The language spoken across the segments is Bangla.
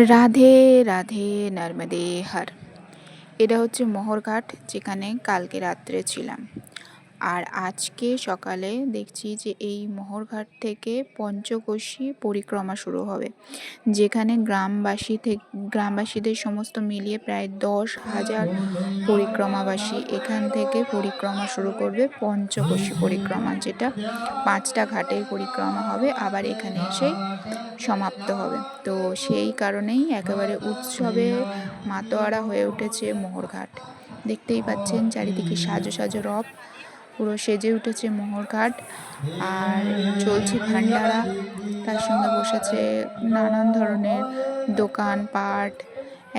রাধে রাধে নর্মদে হর। এটা হচ্ছে মোহরঘাট, যেখানে কালকে রাত্রে ছিলাম। আর আজকে সকালে দেখছি যে এই মোহরঘাট থেকে পঞ্চকোশী পরিক্রমা শুরু হবে, যেখানে গ্রামবাসীদের সমস্ত মিলিয়ে প্রায় 10,000 পরিক্রমাবাসী এখান থেকে পরিক্রমা শুরু করবে। পঞ্চকোশী পরিক্রমা, যেটা 5টা ঘাটের পরিক্রমা হবে, আবার এখানে এসে সমাপ্ত হবে। তো সেই কারণেই একেবারে উৎসবে মাতোয়ারা হয়ে উঠেছে মোহরঘাট। দেখতেই পাচ্ছেন চারিদিকে সাজো সাজো রব, পুরো সেজে উঠেছে মোহরঘাট। আর চলছে ভান্ডারা, তার সঙ্গে বসেছে নানান ধরনের দোকানপাট,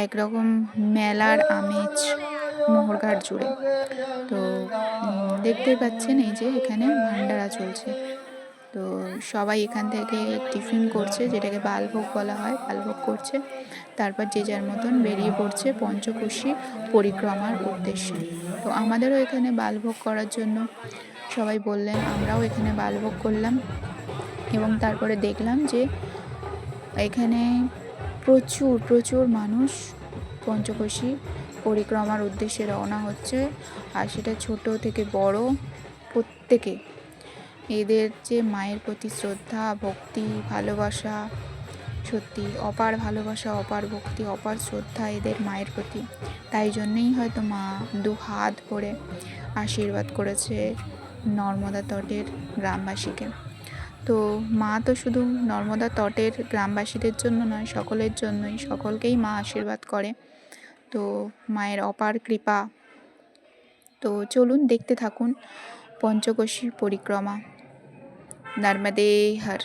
একরকম মেলার আমেজ মোহরঘাট জুড়ে। তো দেখতেই পাচ্ছেন এই যে এখানে ভান্ডারা চলছে। তো সবাই এখান থেকে টিফিন করছে, যেটাকে বালভোগ বলা হয়, বালভোগ করছে। তারপর যে যার মতন বেরিয়ে পড়ছে পঞ্চকোশী পরিক্রমার উদ্দেশ্যে। তো আমাদেরও এখানে বালভোগ করার জন্য সবাই বললেন, আমরাও এখানে বালভোগ করলাম। এবং তারপরে দেখলাম যে এখানে প্রচুর প্রচুর মানুষ পঞ্চকোশী পরিক্রমার উদ্দেশ্যে রওনা হচ্ছে। আর সেটা ছোট থেকে বড় প্রত্যেকে, এদের যে মায়ের প্রতি শ্রদ্ধা, ভক্তি, ভালোবাসা, সত্যি অপার ভালোবাসা, অপার ভক্তি, অপার শ্রদ্ধা এদের মায়ের প্রতি। তাই জন্যেই হয়তো মা 2 হাত ভরে আশীর্বাদ করেছে নর্মদা তটের গ্রামবাসীকে। তো মা তো শুধু নর্মদা তটের গ্রামবাসীদের জন্য নয়, সকলের জন্যই, সকলকেই মা আশীর্বাদ করে। তো মায়ের অপার কৃপা। তো চলুন দেখতে থাকুন পঞ্চকোশী পরিক্রমা। নর্মদে হর।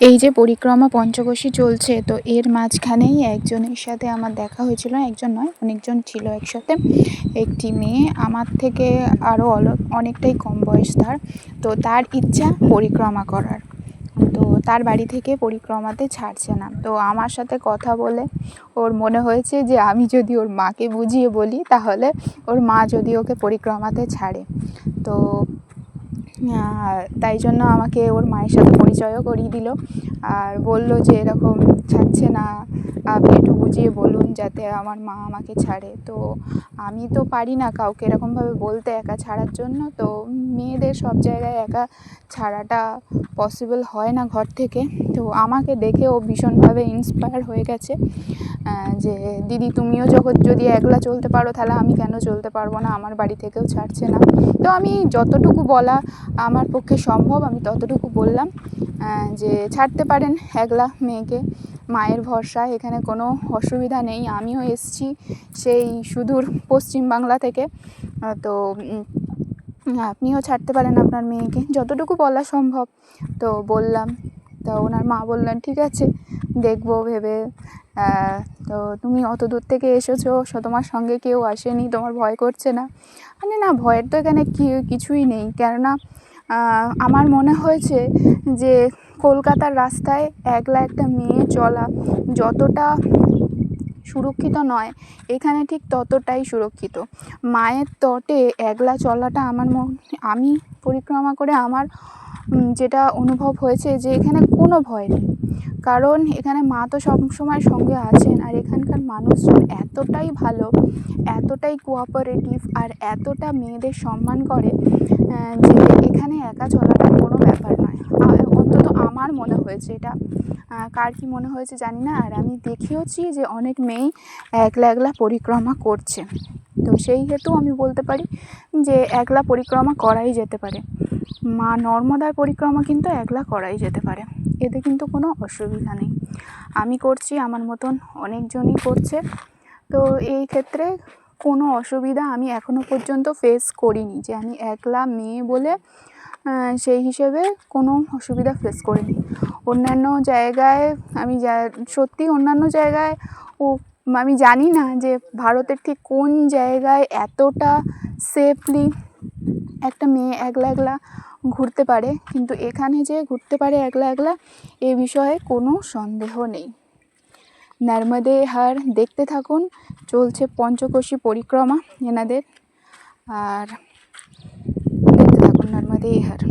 এই যে পরিক্রমা পঞ্চকোশী চলছে, তো এর মাঝখানেই একজনের সাথে আমার দেখা হয়েছিল। একজন নয়, অনেকজন ছিল একসাথে। একটি মেয়ে, আমার থেকে আরও অনেকটাই কম বয়স তার। তো তার ইচ্ছা পরিক্রমা করার। তো তার বাড়ি থেকে পরিক্রমাতে ছাড়ছে না। তো আমার সাথে কথা বলে ওর মনে হয়েছে যে আমি যদি ওর মাকে বুঝিয়ে বলি, তাহলে ওর মা যদি ওকে পরিক্রমাতে ছাড়ে। তো তাই জন্য আমাকে ওর মায়ের সাথে পরিচয়ও করিয়ে দিল। আর বলল যে এরকম ছাড়ছে না, আপনি একটু বুঝিয়ে বলুন যাতে আমার মা আমাকে ছাড়ে। তো আমি তো পারি না কাউকে এরকমভাবে বলতে একা ছাড়ার জন্য। তো মেয়েদের সব জায়গায় একা ছাড়াটা পসিবল হয় না ঘর থেকে। তো আমাকে দেখে ও ভীষণভাবে ইন্সপায়ার হয়ে গেছে যে দিদি তুমিও যদি একলা চলতে পারো, তাহলে আমি কেন চলতে পারবো না, আমার বাড়ি থেকেও ছাড়ছে না। তো আমি যতটুকু বলা আমার পক্ষে সম্ভব আমি ততটুকু বললাম যে ছাড়তে পারেন একলা মেয়েকে, মায়ের ভরসায় এখানে কোনো অসুবিধা নেই। আমিও এসছি সেই সুদূর পশ্চিমবাংলা থেকে। তো আপনিও ছাড়তে পারেন আপনার মেয়েকে, যতটুকু বলা সম্ভব। তো বললাম। তো ওনার মা বললেন ঠিক আছে, দেখবো ভেবে। তো তুমি অত দূর থেকে এসেছো, তোমার সঙ্গে কেউ আসেনি, তোমার ভয় করছে না? মানে না, ভয়ের তো এখানে কিছুই নেই। কেননা আমার মনে হয়েছে যে কলকাতার রাস্তায় একলা একটা মেয়ে চলা যতটা সুরক্ষিত নয়, এখানে ঠিক ততটাই সুরক্ষিত। মায়ের তটে একলা চলাটা আমি পরিক্রমা করে আমার যেটা অনুভব হয়েছে যে এখানে কোনো ভয় নেই। কারণ এখানে মা তো সবসময় সঙ্গে আছেন। আর এখানকার মানুষজন এতটাই ভালো, এতটাই কোঅপারেটিভ, আর এতটা মেয়েদের সম্মান করে যে এখানে একা চলাটা কোনো ব্যাপার নয়। অন্তত আমার মনে হয়েছে এটা। কার কী মনে হয়েছে জানি না। আর আমি দেখেওছি যে অনেক মেয়েই একলা একলা পরিক্রমা করছে। তো সেই হেতু আমি বলতে পারি যে একলা পরিক্রমা করাই যেতে পারে। মা নর্মদার পরিক্রমা কিন্তু একলা করাই যেতে পারে, এতে কিন্তু কোনো অসুবিধা নেই। আমি করছি, আমার মতন অনেকজনই করছে, তো এই ক্ষেত্রে কোনো অসুবিধা আমি এখনও পর্যন্ত ফেস করিনি, যে আমি একলা মেয়ে বলে সেই হিসেবে কোনো অসুবিধা ফেস করিনি। অন্যান্য জায়গায় সত্যি অন্যান্য জায়গায় আমি জানি না যে ভারতের ঠিক কোন জায়গায় এতটা সেফলি একটা মেয়ে একলা একলা ঘুরতে পারে, কিন্তু এখানে যে ঘুরতে পারে একলা একলা এ বিষয়ে কোনো সন্দেহ নেই। নর্মদে হার দেখতে থাকুন, চলছে পঞ্চকোশী পরিক্রমা এনাদের, আর দেখতে থাকুন নর্মদে হার।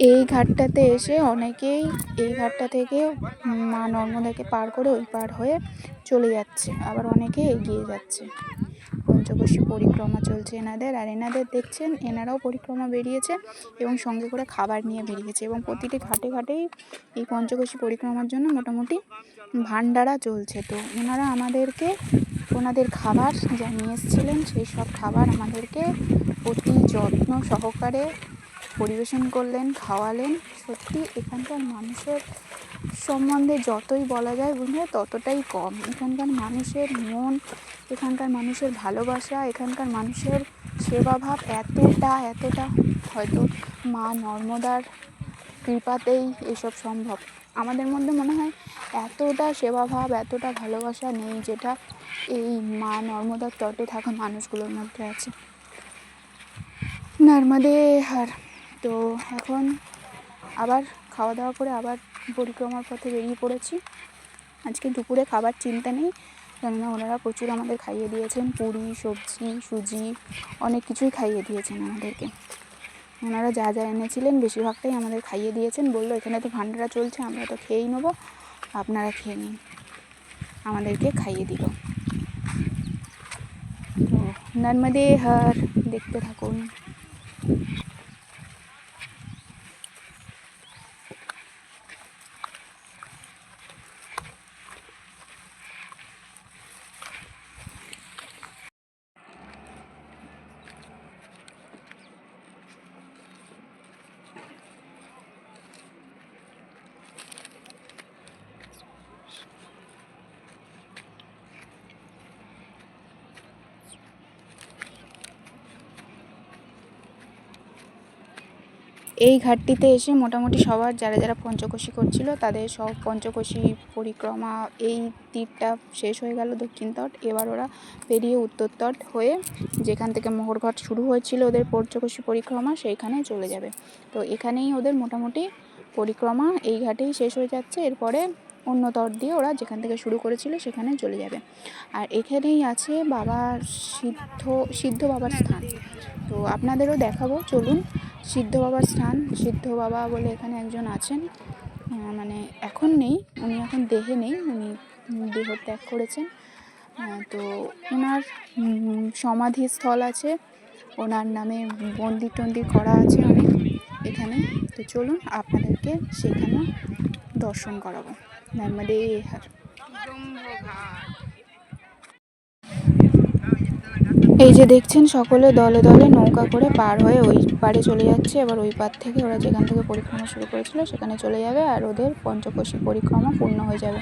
এই ঘাটটাতে এসে অনেকেই এই ঘাটটা থেকে মা নর্মদাকে পার করে ওই পার হয়ে চলে যাচ্ছে, আবার অনেকে এগিয়ে যাচ্ছে। পঞ্চকোশী পরিক্রমা চলছে এনাদের, আর এনাদের দেখছেন এনারাও পরিক্রমা বেরিয়েছে এবং সঙ্গে করে খাবার নিয়ে বেরিয়েছে, এবং প্রতিটি ঘাটে ঘাটেই এই পঞ্চকোশী পরিক্রমার জন্য মোটামুটি ভান্ডারা চলছে। তো এনারা আমাদেরকে ওনাদের খাবার যা নিয়ে এসেছিলেন সেই সব খাবার আমাদেরকে অতি যত্ন সহকারে পরিবেশন করলেন, খাওয়ালেন। সত্যি এখানকার মানুষের সম্বন্ধে যতই বলা যায় বুঝলে ততটাই কম। এখানকার মানুষের মন, এখানকার মানুষের ভালোবাসা, এখানকার মানুষের সেবাভাব এতটা হয়তো মা নর্মদার কৃপাতেই এসব সম্ভব। আমাদের মধ্যে মনে হয় এতটা সেবাভাব, এতটা ভালোবাসা নেই, যেটা এই মা নর্মদার তটে থাকা মানুষগুলোর মধ্যে আছে। নর্মদে হার। তো এখন আবার খাওয়া দাওয়া করে আবার পরিক্রমার পথে বেরিয়ে পড়েছি। আজকে দুপুরে খাবার চিন্তা নেই, কেননা ওনারা প্রচুর আমাদের খাইয়ে দিয়েছেন, পুরি, সবজি, সুজি, অনেক কিছুই খাইয়ে দিয়েছেন আমাদেরকে। ওনারা যা যা এনেছিলেন বেশিরভাগটাই আমাদের খাইয়ে দিয়েছেন। বললো এখানে তো ভান্ডারা চলছে, আমরা তো খেয়েই নেবো, আপনারা খেয়ে নিন, আমাদেরকে খাইয়ে দিল। তো নর্মদে হার দেখতে থাকুন। এই ঘাটটিতে এসে মোটামুটি সবার যারা যারা পঞ্চকোশী করছিল তাদের সব পঞ্চকোশী পরিক্রমা এই তীরটা শেষ হয়ে গেল, দক্ষিণ তট। এবার ওরা পেরিয়ে উত্তর তট হয়ে যেখান থেকে মোহরঘাট শুরু হয়েছিল ওদের পঞ্চকোশী পরিক্রমা সেইখানে চলে যাবে। তো এখানেই ওদের মোটামুটি পরিক্রমা এই ঘাটেই শেষ হয়ে যাচ্ছে। এরপরে অন্য তট দিয়ে ওরা যেখান থেকে শুরু করেছিল সেখানে চলে যাবে। আর এখানেই আছে বাবা সিদ্ধ বাবার স্থান, তো আপনাদেরও দেখাবো, চলুন। সিদ্ধ বাবার স্থান, সিদ্ধ বাবা বলে এখানে একজন আছেন, মানে এখন নেই, উনি এখন দেহে নেই, উনি দেহ ত্যাগ করেছেন। তো ওনার সমাধিস্থল আছে, ওনার নামে মন্দির টন্দির করা আছে অনেক এখানে। তো চলুন আপনাদেরকে সেখানে দর্শন করাবো। নর্মদে হার। এই যে দেখছেন সকলে দলে দলে নৌকা করে পার হয়ে ওই পারে চলে যাচ্ছে। এবার ওই পার থেকে ওরা যেখান থেকে পরিক্রমা শুরু করেছিল সেখানে চলে যাবে আর ওদের পঞ্চকোশী পরিক্রমা পূর্ণ হয়ে যাবে।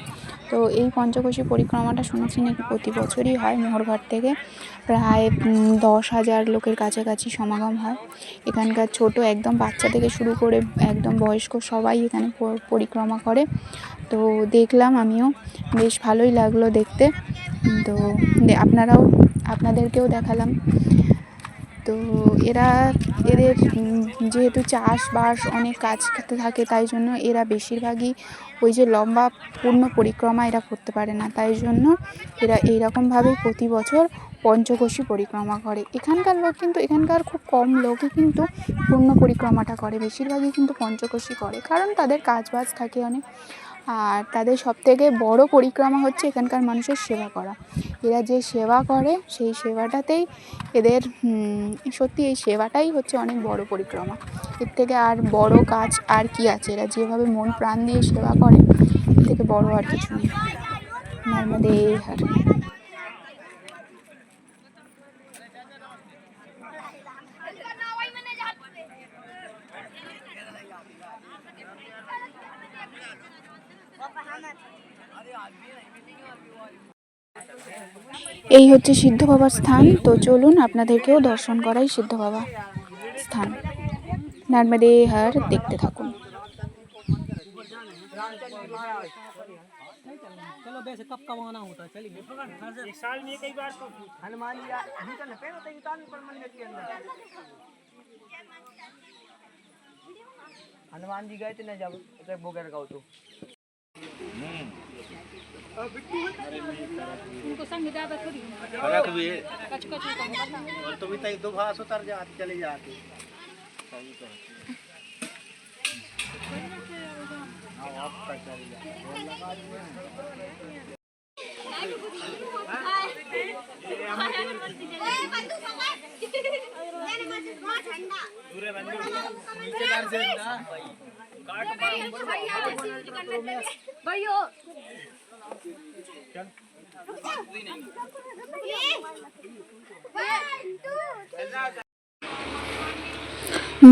তো এই পঞ্চকোশী পরিক্রমাটা শুনেছি নাকি প্রতি বছরই হয়। মোহরঘাট থেকে প্রায় 10,000 লোকের কাছাকাছি সমাগম হয়। এখানকার ছোট একদম বাচ্চা থেকে শুরু করে একদম বয়স্ক সবাই এখানে পরিক্রমা করে। তো দেখলাম, আমিও বেশ ভালোই লাগলো দেখতে। তো আপনাদেরকেও দেখালাম। তো এদের যেহেতু চাষবাস অনেক কাজ থাকে, তাই জন্য এরা বেশিরভাগই ওই যে লম্বা পূর্ণ পরিক্রমা এরা করতে পারে না, তাই জন্য এরা এইরকমভাবেই প্রতি বছর পঞ্চকোশী পরিক্রমা করে। এখানকার খুব কম লোকই কিন্তু পূর্ণ পরিক্রমাটা করে, বেশিরভাগই কিন্তু পঞ্চকোশী করে, কারণ তাদের কাজবাজ থাকে অনেক। আর তাদের সবথেকে বড় পরিক্রমা হচ্ছে এখানকার মানুষের সেবা করা। এরা যে সেবা করে সেই সেবাটাতেই এদের সত্যি এই সেবাটাই হচ্ছে অনেক বড় পরিক্রমা। এর থেকে আর বড় কাজ আর কি আছে? এরা যেভাবে মন প্রাণ দিয়ে সেবা করে, এর থেকে বড় আর কিছু নেই। নর্মদে হর। এই হচ্ছে সিদ্ধ বাবার স্থান। তো চলুন আপনাদেরকেও দর্শন করাই সিদ্ধ বাবা স্থান। নর্মদে হর দেখতে থাকুন। चलो वैसे कब कब आना होता है, चलिए एक साल में कई बार तो हनुमान जी भीतर न पैर होते पर मंदिर के अंदर हनुमान जी गए थे ना जब बोगर गाँव तो उनको संग ज्यादा थोड़ी फर्क भी है। और तुम इतना दो भास उतर जाते चले जाते सही तो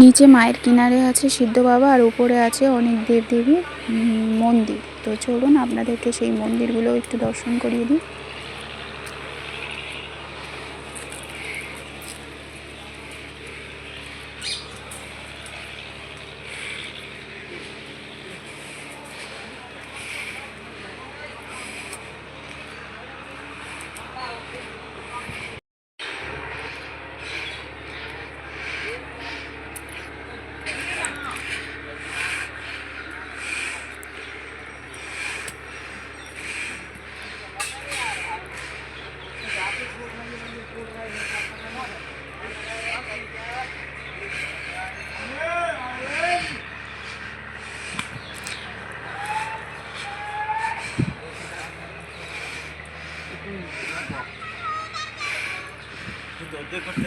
নিচে মায়ের কিনারে আছে সিদ্ধ বাবা, আর উপরে আছে অনেক দেবদেবীর মন্দির। তো চলুন আপনাদেরকে সেই মন্দিরগুলো একটু দর্শন করিয়ে দিই।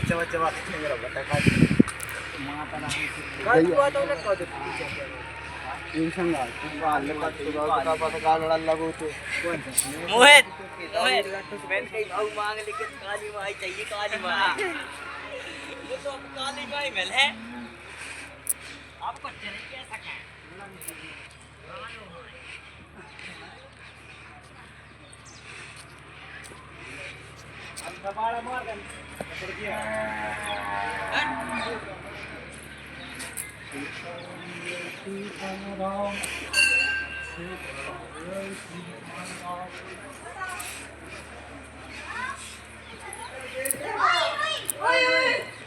चवा चवा मेरा बता खा माता नाम ये संगा का पास गाल लगो तो मोहित मोहित बहन कई भाव मांग लेकिन काली माई चाहिए, काली माई ये तो काली माई मिल है आपको चले कैसा क्या हम दबाड़ा मार गए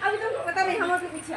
अभी तो पता नहीं हम के पीछे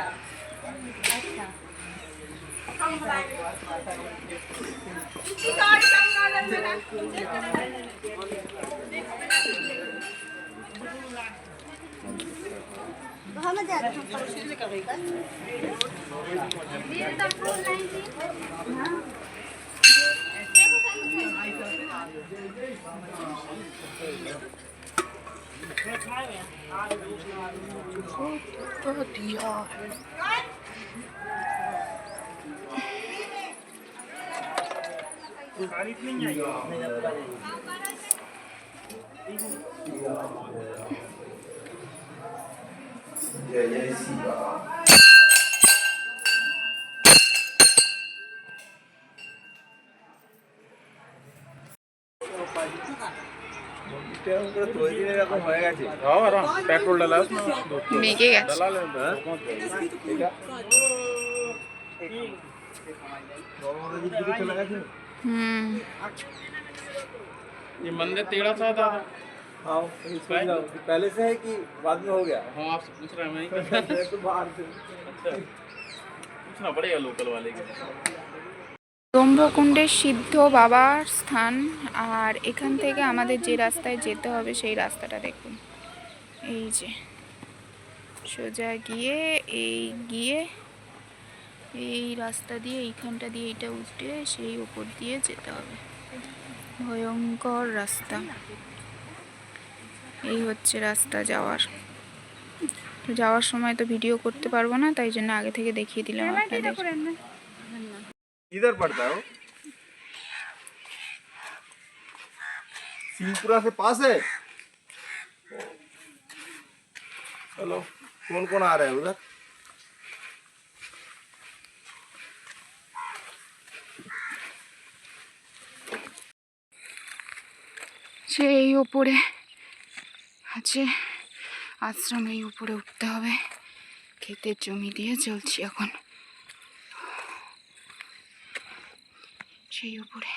जय जय शिवा पेट्रोल डाला মেঘে গেছে। হুম। ये मंदिर टेढ़ा सा था। हाँ पहले से है कि बाद में हो गया? हाँ आपसे पूछ रहा है मैं नहीं तो बाहर से अच्छा पूछना पड़ेगा लोकल वाले के। ব্রহ্মকুণ্ডের সিদ্ধ বাবার স্থান। আর এখান থেকে আমাদের যে রাস্তায় যেতে হবে সেই রাস্তাটা দেখুন, এই যে সোজা গিয়ে এই রাস্তা দিয়ে এইখানটা দিয়ে এটা উঠে সেই উপর দিয়ে যেতে হবে। ভয়ঙ্কর রাস্তা। এই হচ্ছে রাস্তা যাওয়ার। তো যাওয়ার সময় তো ভিডিও করতে পারবো না, তাই জন্য আগে থেকে দেখিয়ে দিলাম আপনাদের। इधर पड़ता है वो सिंहपुरा से पास है। चलो कौन कौन आ रहा है उधर? সেই উপরে আছে আশ্রম, এই উপরে উঠতে হবে। ক্ষেতের জমি দিয়ে চলছি এখন সেই উপরে।